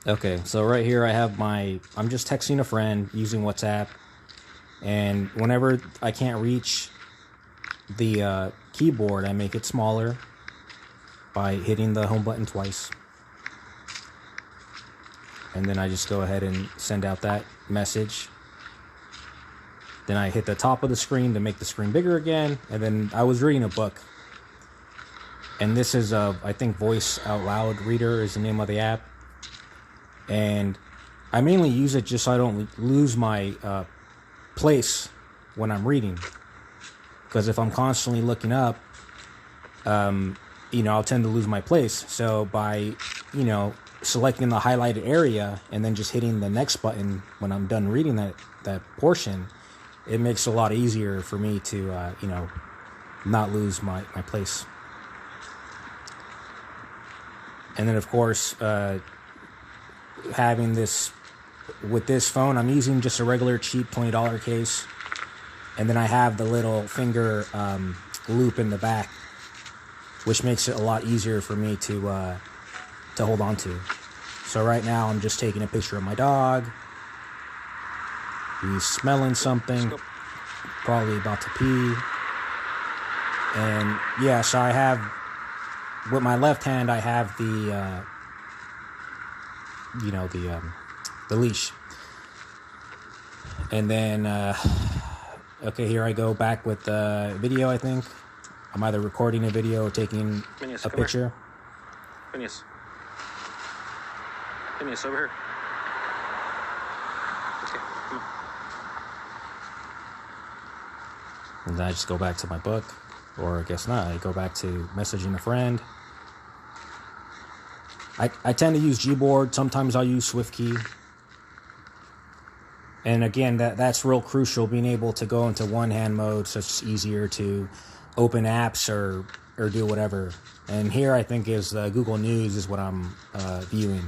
Okay, so right here I have I'm just texting a friend using WhatsApp, and whenever I can't reach the keyboard, I make it smaller by hitting the home button twice. And then I just go ahead and send out that message. Then I hit the top of the screen to make the screen bigger again, and then I was reading a book. And this is, I think Voice Out Loud Reader is the name of the app. And I mainly use it just so I don't lose my place when I'm reading. Because if I'm constantly looking up, I'll tend to lose my place. So by, selecting the highlighted area and then just hitting the next button when I'm done reading that portion, it makes it a lot easier for me to, not lose my place. And then, of course, having this with this phone, I'm using just a regular cheap $20 case, and then I have the little finger loop in the back, which makes it a lot easier for me to hold on to. So right now I'm just taking a picture of my dog. He's smelling something, probably about to pee. And yeah, so I have, with my left hand, I have the leash. And then, okay, here I go back with the video, I think. I'm either recording a video or taking a picture. Phineas. Phineas, over here. Okay, come on. And then I just go back to my book. Or I guess not. I go back to messaging a friend. I tend to use Gboard. Sometimes I'll use SwiftKey. And again, that's real crucial, being able to go into one-hand mode, so it's easier to open apps or do whatever. And here I think is Google News is what I'm viewing.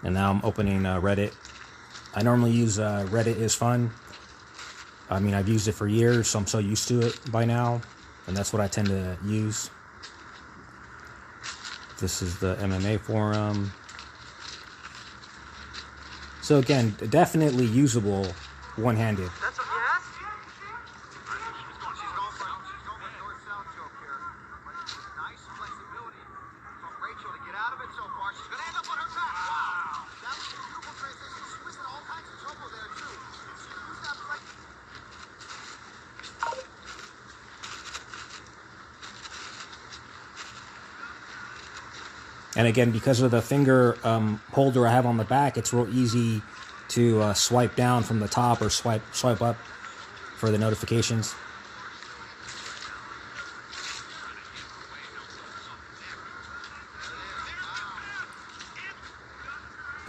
And now I'm opening Reddit. I normally use Reddit is fun. I mean, I've used it for years, so I'm so used to it by now. And that's what I tend to use. This is the MMA forum. So again, definitely usable one-handed. And again, because of the finger holder I have on the back, it's real easy to swipe down from the top or swipe up for the notifications.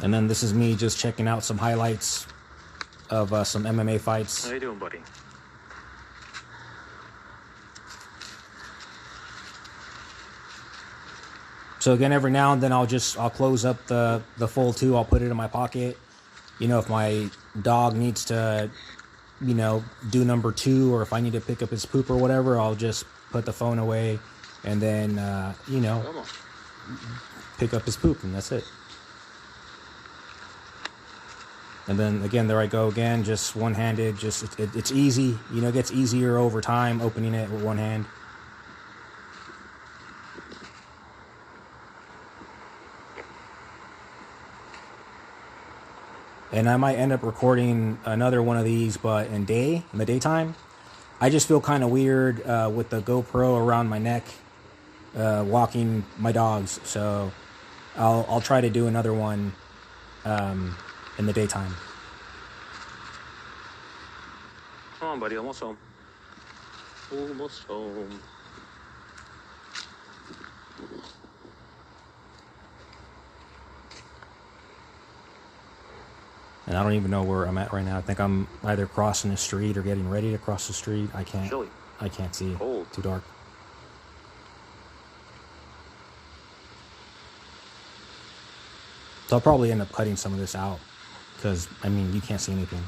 And then this is me just checking out some highlights of some MMA fights. How you doing, buddy? So again, every now and then I'll close up the fold too. I'll put it in my pocket. If my dog needs to, do number 2, or if I need to pick up his poop or whatever, I'll just put the phone away and then, pick up his poop, and that's it. And then again, there I go again, just one-handed. It's easy. It gets easier over time opening it with one hand. And I might end up recording another one of these, but in the daytime. I just feel kind of weird with the GoPro around my neck, walking my dogs. So I'll try to do another one in the daytime. Come on, buddy, almost home. Almost home. And I don't even know where I'm at right now. I think I'm either crossing the street or getting ready to cross the street. I can't see. Cold. Too dark. So I'll probably end up cutting some of this out because, I mean, you can't see anything.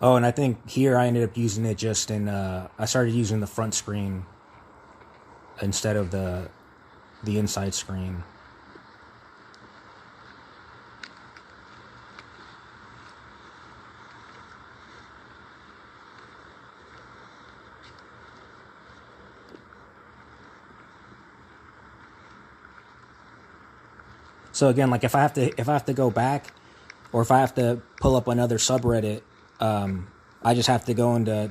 Oh, and I think here I ended up using it just in, I started using the front screen instead of the inside screen. So again, like if I have to go back, or if I have to pull up another subreddit, I just have to go into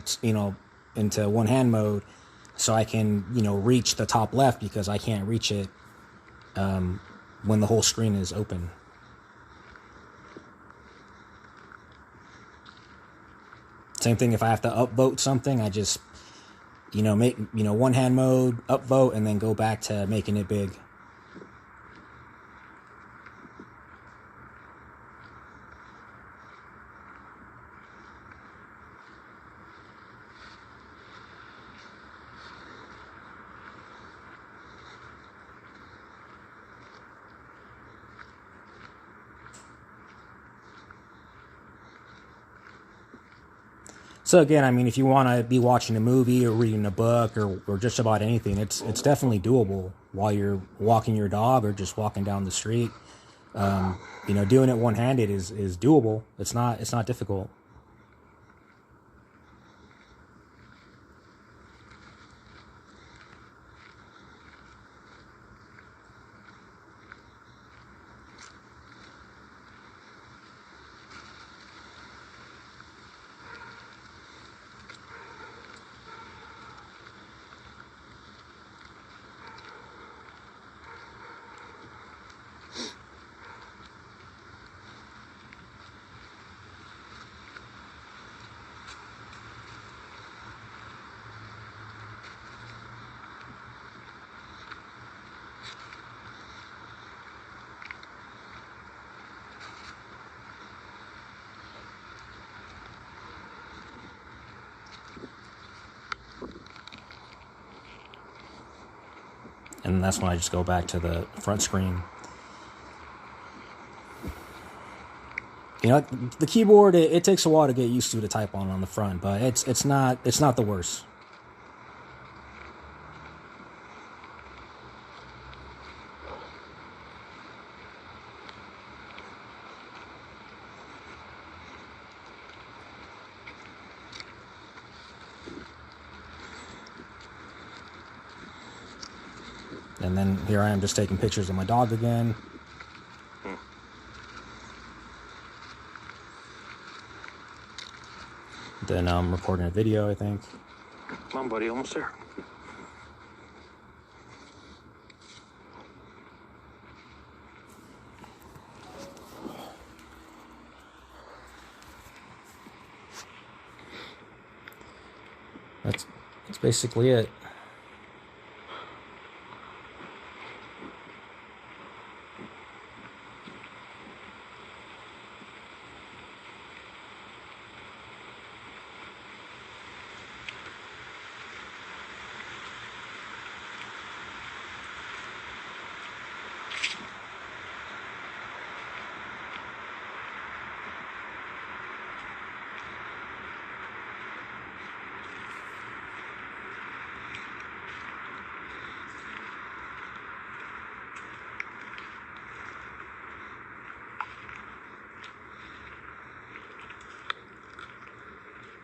into one hand mode, so I can reach the top left because I can't reach it when the whole screen is open. Same thing if I have to upvote something, I just make one hand mode, upvote, and then go back to making it big. So again, I mean, if you want to be watching a movie or reading a book or just about anything, it's definitely doable while you're walking your dog or just walking down the street. Doing it one-handed is doable. It's not difficult. And that's when I just go back to the front screen. The keyboard, it takes a while to get used to type on the front, but it's not the worst. And then here I am just taking pictures of my dog again. Then I'm recording a video, I think. Come on, buddy, almost there. That's basically it.